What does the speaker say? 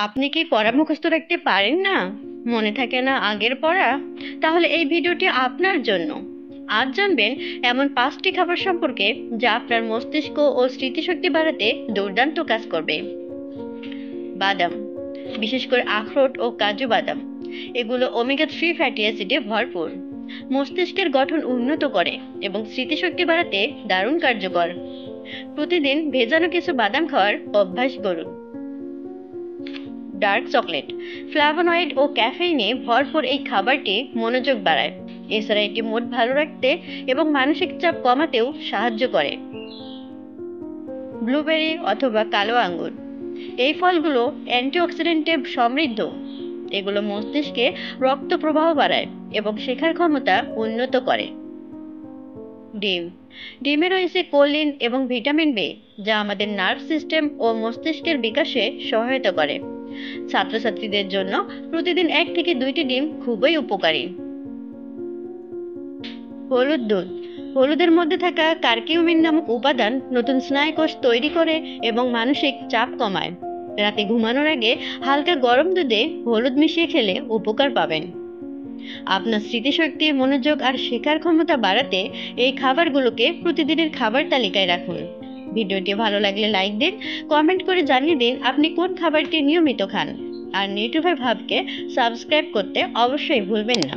আপনি কি পড়া মুখস্থ রাখতে পারেন না? মনে থাকে না আগের পড়া? তাহলে এই ভিডিওটি আপনার জন্য। আজ জানবেন এমন 5টি খাবার সম্পর্কে যা আপনার মস্তিষ্ক ও স্মৃতিশক্তি বাড়াতে দুর্দান্ত কাজ করবে। বাদাম, বিশেষ করে আখরোট ও কাজু বাদাম, এগুলো ওমেগা 3 ফ্যাটি অ্যাসিডে ভরপুর। মস্তিষ্কের গঠন উন্নত করে এবং স্মৃতিশক্তি বাড়াতে দারুণ কার্যকর। প্রতিদিন ভেজানো কিছু বাদাম খাওয়ার অভ্যাস গড়ুন। ডার্ক চকলেট, ফ্লাভোনয়েড ও ক্যাফেইনে ভরপুর এই খাবারটি মনোযোগ বাড়ায়। এছাড়া এটি মুড ভালো রাখতে এবং মানসিক চাপ কমাতেও সাহায্য করে। ব্লুবেরি অথবা কালো আঙ্গুর, এই ফলগুলো অ্যান্টিঅক্সিডেন্টে সমৃদ্ধ। এগুলো মস্তিষ্কে রক্ত প্রবাহ বাড়ায় এবং শেখার ক্ষমতা উন্নত করে। ডিম, ডিমে রয়েছে কোলিন এবং ভিটামিন বি, যা আমাদের নার্ভ সিস্টেম ও মস্তিষ্কের বিকাশে সহায়তা করে। ছাত্রছাত্রীদের জন্য প্রতিদিন 1 থেকে 2টি ডিম খুবই উপকারী। হলুদ দুধ, হলুদের মধ্যে থাকা কার্কিউমিন নামক উপাদান নতুন স্নায়ুকোষ তৈরি করে এবং মানসিক চাপ কমায়। রাতে ঘুমানোর আগে হালকা গরম দুধে হলুদ মিশিয়ে খেলে উপকার পাবেন। আপনার স্মৃতিশক্তি, মনোযোগ আর শেখার ক্ষমতা বাড়াতে এই খাবারগুলোকে প্রতিদিনের খাবার তালিকায় রাখুন। ভিডিওটি ভালো লাগলে লাইক দিন, কমেন্ট করে জানিয়ে দিন আপনি কোন খাবারটি নিয়মিত খান। আর নিউট্রিফাই ভাবকে সাবস্ক্রাইব করতে অবশ্যই ভুলবেন না।